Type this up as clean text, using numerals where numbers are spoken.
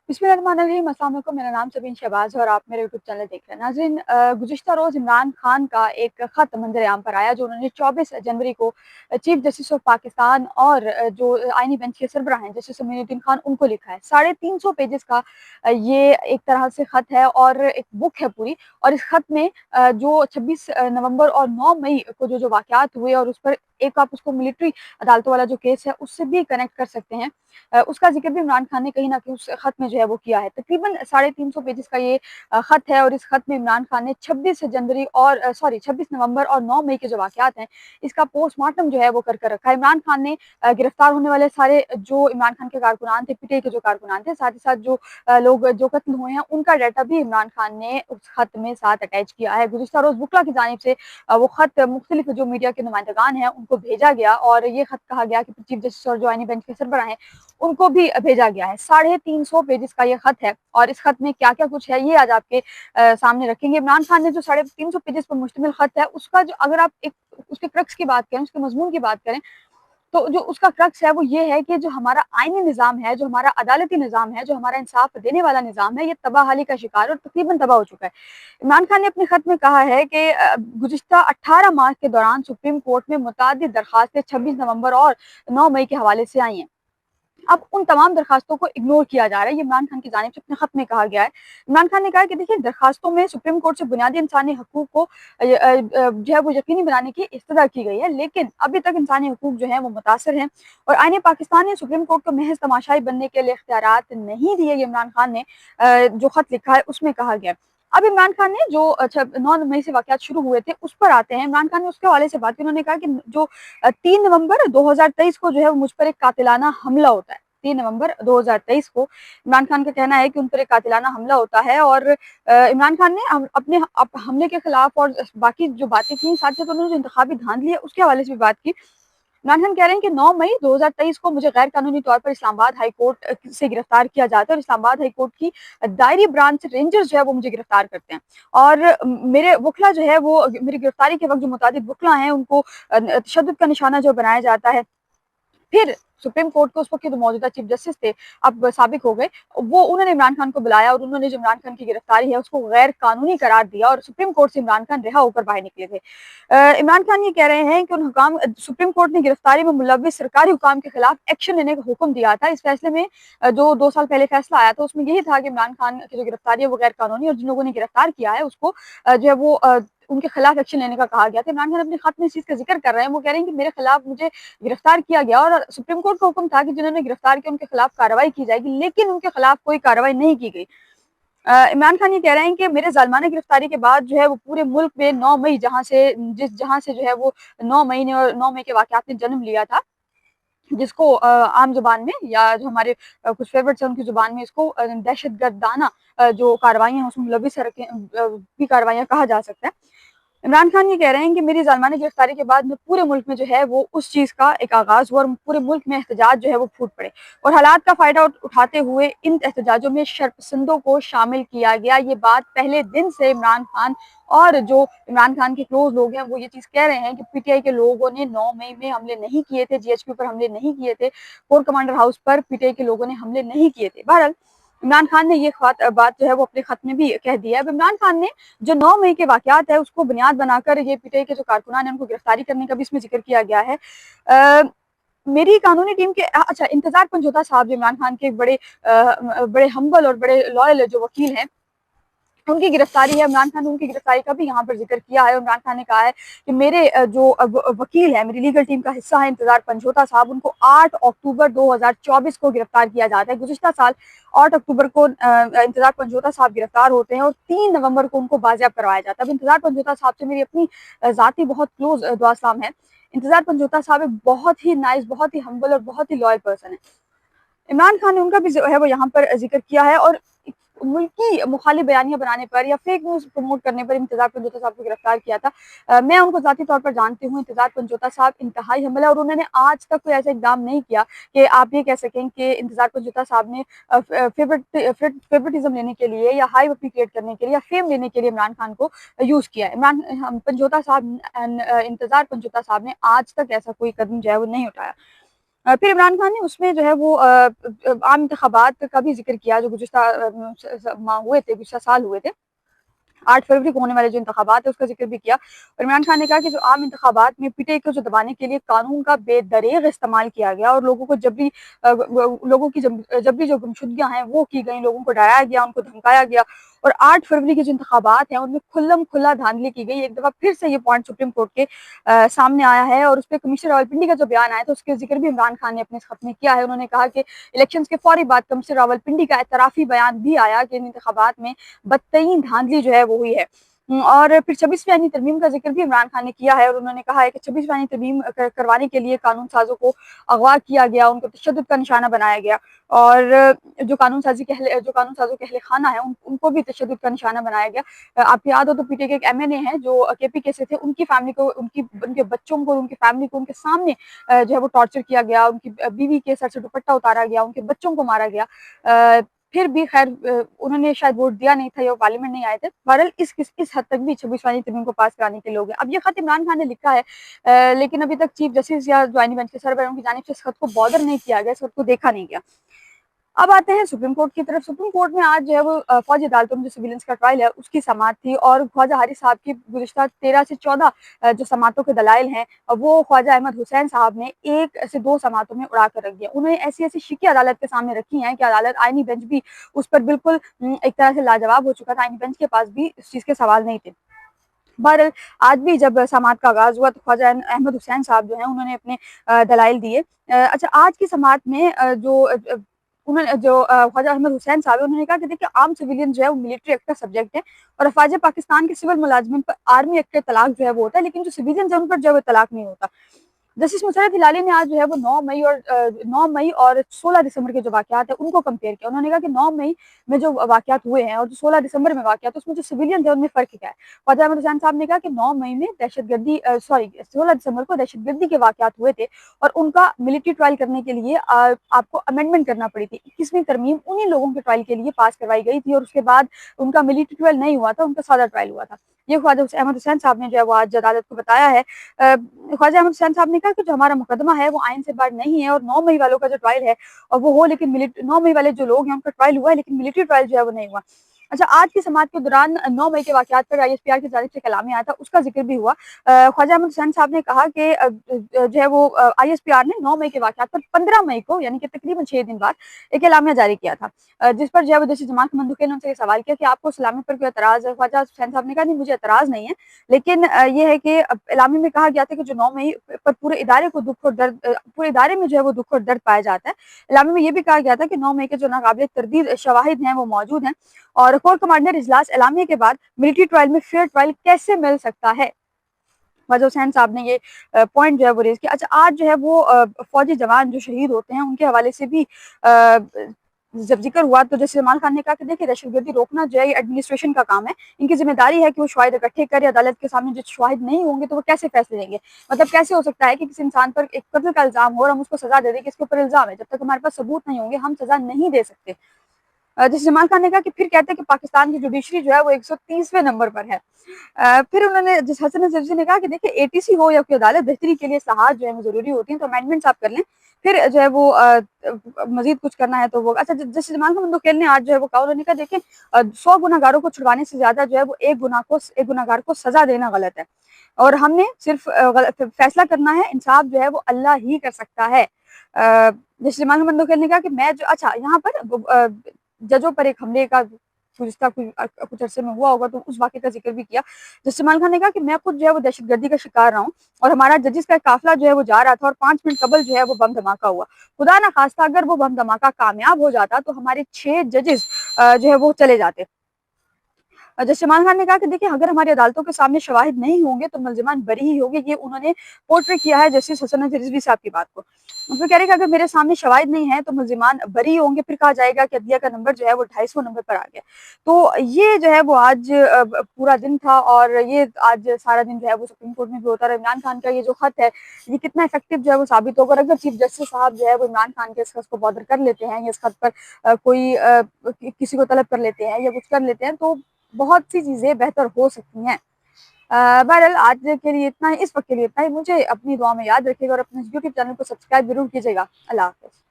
बिस्मिल्लाहिर्रहमानिर्रहीम, अस्सलाम वालेकुम। मेरा नाम सबीन शहबाज है और आप मेरे यूट्यूब चैनल देख रहे हैं। नाज़रीन, गुज़िश्ता रोज़ इमरान खान का एक ख़त मंज़र आम पर आया जो उन्होंने 24 जनवरी को चीफ जस्टिस ऑफ पाकिस्तान और जो आईनी बेंच के सरबराह हैं जस्टिस मोइनुद्दीन खान उनको लिखा है। 350 पेजेस का ये एक तरह से ख़त है और एक बुक है पूरी। और इस ख़त में जो 26 नवंबर और 9 मई को जो वाक़यात हुए और उस पर एक आप उसको मिलिट्री अदालतों वाला जो केस है उससे भी कनेक्ट कर सकते हैं। उसका ज़िक्र भी इमरान खान ने कहीं न कहीं उस ख़त में जो है वो किया है। तकरीबन 350 पेजेस का ये ख़त है और इस ख़त में इमरान खान ने 26 जनवरी और 26 नवंबर और 9 मई के जो वाक़यात हैं, इसका पोस्टमार्टम जो है वो कर रखा है। इमरान खान ने गिरफ्तार होने वाले सारे जो इमरान खान के कारकुनान थे, पीटीआई के जो कारकुनान थे, साथ ही साथ जो लोग जो कत्ल हुए हैं, उनका डाटा भी इमरान खान ने उस ख़त में साथ अटैच किया है। गुज़िश्ता रोज़ वुकला की जानिब से वो ख़त मुख्तलिफ जो मीडिया के नुमाइंदगान हैं, उनको भेजा गया और ये ख़त कहा गया कि चीफ जस्टिस और जो आईनी बेंच के सरबराह हैं, उनको भी भेजा गया है। 350 पेजेस का ये खत है और इस खत में क्या-क्या कुछ है ये आज आपके सामने रखेंगे। इमरान खान ने जो 350 पेजेस पर मुश्तमिल खत है उसका जो अगर आप एक उसके क्रक्स की बात करें, उसके मज़मून की बात करें, तो जो उसका क्रक्स है वो ये है कि जो हमारा आईनी निज़ाम है, जो हमारा अदालती निज़ाम है, जो हमारा इंसाफ देने वाला निज़ाम है, ये तबाहली का शिकार और तकरीबन तबाह हो चुका है। इमरान खान ने अपने खत में कहा है कि गुज़िश्ता 18 माह के दौरान सुप्रीम कोर्ट में मुतअद्दिद दरखास्तें 26 नवंबर और 9 मई के हवाले से आई हैं। अब उन तमाम दरखास्तों को इग्नोर किया जा रहा है, ये इमरान खान की जानिब से अपने खत में कहा गया है। इमरान खान ने कहा कि देखिए, दरखास्तों में सुप्रीम कोर्ट से बुनियादी इंसानी हकूक को जो है वो यकीनी बनाने की इस्तदा की गई है, लेकिन अभी तक इंसानी हकूक जो है वो मुतासर हैं और आईन पाकिस्तान ने सुप्रीम कोर्ट को महज तमाशाई बनने के लिए इख्तियारात नहीं दिए। ये इमरान खान ने जो खत लिखा है उसमें कहा गया है। अब इमरान खान ने जो 9 मई से वाक़यात शुरू हुए थे उस पर आते हैं। इमरान खान ने उसके हवाले से बात की। उन्होंने कहा कि जो 3 नवंबर 2023 को जो है वो मुझ पर एक कातिलाना हमला होता है। 3 नवंबर 2023 को इमरान खान का कहना है कि उन पर एक कातिलाना हमला होता है और इमरान खान ने अपने हमले के खिलाफ और बाकी जो बातें की, साथ साथ उन्होंने जो इंतखाबी धांधली है उसके हवाले से भी बात की। इमरान खान कह रहे हैं कि 9 मई 2023 को मुझे गैर कानूनी तौर पर इस्लामाबाद हाई कोर्ट से गिरफ्तार किया जाता है और इस्लामाबाद हाई कोर्ट की दायरी ब्रांच रेंजर्स जो है वो मुझे गिरफ्तार करते हैं और मेरे वकला जो है वो मेरी गिरफ्तारी के वक्त जो मुतादिद वकला हैं उनको तशद्दुद का निशाना जो बनाया जाता है। फिर सुप्रीम कोर्ट के उस वक्त के जो मौजूदा चीफ जस्टिस थे, अब साबिक हो गए, वो उन्होंने इमरान खान को बुलाया और उन्होंने जो इमरान खान की गिरफ्तारी है उसको गैर कानूनी करार दिया और सुप्रीम कोर्ट से इमरान खान रिहा होकर बाहर निकले थे। इमरान खान ये कह रहे हैं कि उन हुकाम सुप्रीम कोर्ट ने गिरफ्तारी में मुलव्विस सरकारी हुकाम के खिलाफ एक्शन लेने का हुक्म दिया था। इस फैसले में जो 2 साल पहले फैसला आया था उसमें यही था कि इमरान खान की जो गिरफ्तारी है वो गैर कानूनी और जिन लोगों ने गिरफ्तार किया है उसको जो है वो उनके खिलाफ एक्शन लेने का कहा गया था। इमरान खान अपने खत में इस चीज़ का ज़िक्र कर रहे हैं। वो कह रहे हैं कि मेरे खिलाफ मुझे गिरफ्तार किया गया और सुप्रीम कोर्ट का हुक्म था कि जिन्होंने गिरफ्तार किया उनके खिलाफ कार्रवाई की जाएगी, लेकिन उनके खिलाफ कोई कार्रवाई नहीं की गई। इमरान खान ये कह रहे हैं कि मेरे ज़ालिमाना गिरफ्तारी के बाद जो है वो पूरे मुल्क में 9 मई जहाँ से जो है वो 9 मई ने और 9 मई के वाक़यात ने जन्म लिया था, जिसको आम ज़ुबान में या जो हमारे कुछ फ़ेवरेट्स हैं उनकी ज़ुबान में इसको दहशतगर्दाना जो कार्रवाइयाँ हैं उसमें मुलव्विस भी कार्रवाइयाँ कहा जा सकता है। इमरान खान ये कह रहे हैं कि मेरी ज़ालिमाना गिरफ्तारी के बाद में पूरे मुल्क में जो है वो उस चीज़ का एक आगाज़ हुआ और पूरे मुल्क में एहतजाज जो है वो फूट पड़े और हालात का फ़ायदा उठाते हुए इन एहतजाजों में शरपसंदों को शामिल किया गया। ये बात पहले दिन से इमरान खान और जो इमरान खान के क्लोज लोग हैं वो ये चीज़ कह रहे हैं कि पीटीआई के लोगों ने 9 मई में हमले नहीं किए थे, जीएचपी पर हमले नहीं किए थे, कोर कमांडर हाउस पर पीटीआई के लोगों ने हमले नहीं किए थे। बहरहाल इमरान खान ने ये बात जो है वो अपने खत में भी कह दिया है। अब इमरान खान ने जो 9 मई के वाक़यात है उसको बुनियाद बनाकर ये पीटीआई के जो कारकुनान हैं उनको गिरफ्तारी करने का भी इसमें ज़िक्र किया गया है। मेरी कानूनी टीम के अच्छा, इंतज़ार पंजोता साहब जो इमरान खान के बड़े हम्बल और बड़े लॉयल जो वकील हैं, उनकी गिरफ्तारी है। इमरान खान ने उनकी गिरफ्तारी का भी यहाँ पर ज़िक्र किया है। इमरान खान ने कहा है कि मेरे जो वकील हैं, मेरी लीगल टीम का हिस्सा है इंतज़ार पंजोता साहब, उनको 8 अक्टूबर 2024 को गिरफ्तार किया जाता है। गुज़िश्ता साल 8 अक्टूबर को इंतज़ार पंजोता साहब गिरफ्तार होते हैं और 3 नवंबर को उनको बाज़ियाब करवाया जाता है। अब इंतज़ार पंजोता साहब से मेरी अपनी ज़ाती बहुत क्लोज़ दुआ-सलाम है। इंतज़ार पंजोता साहब एक बहुत ही नाइस, बहुत ही हम्बल और बहुत ही लॉयल पर्सन है। इमरान खान ने उनका भी जो है वो यहाँ पर ज़िक्र किया है और मुल्की मुखालिफ बयानियाँ बनाने पर या फेक न्यूज़ प्रमोट करने पर इंतज़ार पंजोता साहब को गिरफ्तार किया था। मैं उनको ज़ाती तौर पर जानती हूँ। इंतज़ार पंजोता साहब इंतहाई हम्बल है और उन्होंने आज तक कोई ऐसा इक़दाम नहीं किया कि आप ये कह सकें कि इंतज़ार पंजोता साहब ने फेवरेटिज़्म लेने के लिए या हाइप अपनी क्रिएट करने के लिए या फेम लेने के लिए इमरान खान को यूज़ किया है। इंतज़ार पंजोता साहब ने आज तक ऐसा कोई कदम जो है वो नहीं उठाया। پھر عمران خان نے اس میں جو ہے وہ عام انتخابات کا بھی ذکر کیا جو گزشتہ ماہ ہوئے تھے، گزشتہ سال ہوئے تھے، 8 فروری کو ہونے والے جو انتخابات ہے اس کا ذکر بھی کیا، اور عمران خان نے کہا کہ جو عام انتخابات میں پی ٹی آئی کو جو دبانے کے لیے قانون کا بے دریغ استعمال کیا گیا اور لوگوں کو لوگوں کی جبری جو گمشدگیاں ہیں وہ کی گئیں، لوگوں کو ڈرایا گیا، ان کو دھمکایا گیا، اور 8 فروری کے جو انتخابات ہیں ان میں کھلم کھلا دھاندلی کی گئی۔ ایک دفعہ پھر سے یہ پوائنٹ سپریم کورٹ کے سامنے آیا ہے، اور اس پہ کمشنر راولپنڈی کا جو بیان آیا تھا اس کے ذکر بھی عمران خان نے اپنے اس خط میں کیا ہے۔ انہوں نے کہا کہ الیکشنز کے فوری بعد کمشنر راولپنڈی کا اعترافی بیان بھی آیا کہ ان انتخابات میں بدترین دھاندلی جو ہے وہ ہوئی ہے، اور پھر 26ویں آئینی ترمیم کا ذکر بھی عمران خان نے کیا ہے، اور انہوں نے کہا ہے کہ 26ویں آئینی ترمیم کروانے کے لیے قانون سازوں کو اغوا کیا گیا، ان کو تشدد کا نشانہ بنایا گیا، اور جو قانون سازوں کے اہل خانہ ہیں ان کو بھی تشدد کا نشانہ بنایا گیا۔ آپ کو یاد ہو تو پی ٹی آئی کے ایک ایم این اے ہیں جو کے پی کے سے تھے، ان کی فیملی کو، ان کے بچوں کو، ان کی فیملی کو ان کے سامنے جو ہے وہ ٹارچر کیا گیا، ان کی بیوی کے سر سے دوپٹہ اتارا گیا، ان کے بچوں کو مارا گیا، پھر بھی خیر انہوں نے شاید ووٹ دیا نہیں تھا یا وہ پارلیمنٹ نہیں آئے تھے۔ بہرحال اس حد تک بھی 26ویں ترمیم کو پاس کرانے کے لوگ ہیں۔ اب یہ خط عمران خان نے لکھا ہے، لیکن ابھی تک چیف جسٹس یا جو آئینی بینچ کے سربراہوں کی جانب سے اس خط کو بادر نہیں کیا گیا، اس خط کو دیکھا نہیں گیا۔ اب آتے ہیں سپریم کورٹ کی طرف۔ سپریم کورٹ میں آج جو ہے وہ فوجی عدالتوں میں جو سویلنس کا ٹرائل ہے اس کی سماعت تھی، اور خواجہ حارث صاحب کی گزشتہ 13 سے 14 جو سماعتوں کے دلائل ہیں وہ خواجہ احمد حسین صاحب نے 1 سے 2 سماعتوں میں اڑا کر رکھ دیا۔ انہوں نے ایسی شکی عدالت کے سامنے رکھی ہیں کہ عدالت، آئینی بینچ بھی اس پر بالکل ایک طرح سے لاجواب ہو چکا تھا، آئینی بینچ کے پاس بھی اس چیز کے سوال نہیں تھے۔ بہرحال آج بھی جب سماعت کا آغاز ہوا تو خواجہ احمد حسین صاحب جو ہیں انہوں نے اپنے دلائل دیے۔ اچھا، آج کی سماعت میں جو خواجہ احمد حسین صاحب انہوں نے کہا کہ دیکھیں عام سویلین جو ہے وہ ملٹری ایکٹ کا سبجیکٹ ہے، اور افواج پاکستان کے سول ملازمین پر آرمی ایکٹ کا اطلاق جو ہے وہ ہوتا ہے، لیکن جو سویلین ہیں ان پر جو ہے وہ اطلاق نہیں ہوتا۔ جسٹس مسرت ہلالی نے آج جو ہے وہ 9 مئی اور 16 دسمبر کے جو واقعات ہیں ان کو کمپیئر کیا۔ انہوں نے کہا کہ 9 مئی میں جو واقعات ہوئے ہیں اور جو 16 دسمبر میں واقعات، اس میں جو سویلین تھے ان میں فرق کیا ہے۔ خواجہ احمد حسین صاحب نے کہا کہ 9 مئی میں 16 دسمبر کو دہشت گردی کے واقعات ہوئے تھے، اور ان کا ملٹری ٹرائل کرنے کے لیے آپ کو امینڈمنٹ کرنا پڑی تھی۔ 21ویں ترمیم انہی لوگوں کے ٹرائل کے لیے پاس کروائی گئی تھی، اور اس کے بعد ان کا ملٹری ٹرائل نہیں ہوا تھا، ان کا سادہ ٹرائل ہوا تھا۔ یہ خواجہ احمد حسین صاحب نے جو ہے وہ آج عدالت کو بتایا ہے۔ خواجہ احمد حسین صاحب نے کہا کہ جو ہمارا مقدمہ ہے وہ آئین سے باہر نہیں ہے، اور 9 مئی والوں کا جو ٹرائل ہے اور وہ ہو، لیکن 9 مئی والے جو لوگ ہیں ان کا ٹرائل ہوا ہے لیکن ملٹری ٹرائل جو ہے وہ نہیں ہوا۔ اچھا، آج کی سماعت کے دوران 9 مئی کے واقعات پر ISPR کی جانب سے کلام آیا تھا، اس کا ذکر بھی ہوا۔ خواجہ احمد حسین صاحب نے کہا کہ جو ہے وہ ISPR نے 9 مئی کے واقعات پر 15 مئی کو یعنی کہ تقریباً 6 دن بعد ایک اعلامیہ جاری کیا تھا، جس پر جو ہے وہ جیسے جماعت مندوقین نے ان سے یہ سوال کیا کہ آپ کو اس اعلامیہ پر کوئی اعتراض ہے؟ خواجہ حسین صاحب نے کہا نہیں، مجھے اعتراض نہیں ہے، لیکن یہ ہے کہ اعلامیہ میں کہا گیا تھا کہ جو 9 مئی پر پورے ادارے کو دکھ اور درد، پورے ادارے میں جو ہے وہ دکھ اور درد پایا جاتا ہے۔ اعلامیہ میں یہ بھی کہا گیا تھا کہ 9 مئی کے جو ناقابل تردید شواہد ہیں وہ موجود ہیں، اور کور کمانڈر اجلاس اعلامیہ کے بعد ملٹری ٹرائل میں فیئر ٹرائل کیسے مل سکتا ہے؟ خواجہ حسین صاحب نے یہ پوائنٹ جو ہے وہ ریز کیا۔ اچھا، آج جو ہے وہ فوجی جوان جو شہید ہوتے ہیں ان کے حوالے سے بھی جب ذکر ہوا تو جیسے عمران خان نے کہا کہ دیکھیں دہشت گردی روکنا جو ہے یہ ایڈمنسٹریشن کا کام ہے، ان کی ذمہ داری ہے کہ وہ شواہد اکٹھے کرے، عدالت کے سامنے جو شواہد نہیں ہوں گے تو وہ کیسے فیصلے دیں گے؟ مطلب کیسے ہو سکتا ہے کہ کسی انسان پر ایک قتل کا الزام ہو اور ہم اس کو سزا دے دیں کہ اس کے اوپر الزام ہے، جب تک ہمارے پاس ثبوت نہیں ہوں گے ہم سزا نہیں دے سکتے۔ جیسے عمران خان نے کہا کہ پھر کہتے ہیں کہ پاکستان کی جوڈیشری جو ہے وہ 130ویں نمبر پر ہے۔ پھر انہوں نے جس حسن الزرزی نے کہا کہ دیکھیں ATC ہو یا کوئی عدالت، بہتری کے لیے اصلاحات جو ہے وہ ضروری ہوتی ہیں، تو امینڈمنٹس آپ کر لیں، پھر جو ہے وہ مزید کچھ کرنا ہے تو وہ اچھا۔ جیسے عمران خان مندوقیل نے آج جو ہے وہ کہا، انہوں نے کہا دیکھیں 100 گناہ گاروں کو چھڑوانے سے زیادہ جو ہے وہ ایک گناہ گار کو سزا دینا غلط ہے، اور ہم نے صرف فیصلہ کرنا ہے، انصاف جو ہے وہ اللہ ہی کر سکتا ہے۔ جیسے عمران خان مندوقیل نے کہا کہ میں جو اچھا یہاں پر ججوں پر ایک حملے کا گزشتہ کچھ عرصے میں ہوا ہوگا تو اس واقعے کا ذکر بھی کیا، جس سے عمران خان نے کہا کہ میں خود جو ہے وہ دہشت گردی کا شکار رہا ہوں، اور ہمارا ججز کا قافلہ جو ہے وہ جا رہا تھا اور 5 منٹ قبل جو ہے وہ بم دھماکہ ہوا، خدا نہ خواستہ اگر وہ بم دھماکہ کامیاب ہو جاتا تو ہمارے 6 ججز جو ہے وہ چلے جاتے۔ جیسے عمران خان نے کہا کہ دیکھیں اگر ہماری عدالتوں کے سامنے شواہد نہیں ہوں گے تو ملزمان بری ہی ہوں گے، یہ انہوں نے پورٹری کیا ہے جسٹس حسن رضوی صاحب کی بات کو۔ وہ کہہ رہے کہ اگر میرے سامنے شواہد نہیں ہیں تو ملزمان بری ہوں گے، پھر کہا جائے گا کہ عدلیہ کا نمبر جو ہے وہ 250 نمبر پر آ گیا۔ تو یہ جو ہے وہ آج پورا دن تھا، اور یہ آج سارا دن جو ہے وہ سپریم کورٹ میں بھی ہوتا رہا۔ عمران خان کا یہ جو خط ہے یہ کتنا افیکٹو جو ہے وہ ثابت ہوگا، اگر چیف جسٹس صاحب جو ہے وہ عمران خان کے اس خط کو بادر کر لیتے ہیں یا اس خط پر کوئی کسی کو طلب کر لیتے ہیں یا کچھ کر لیتے ہیں تو بہت سی چیزیں بہتر ہو سکتی ہیں۔ बहरहाल आज के लिए इतना ही, इस वक्त के लिए इतना ही। मुझे अपनी दुआ में याद रखिएगा और अपने यूट्यूब चैनल को सब्सक्राइब जरूर कीजिएगा। अल्लाह हाफ़िज़।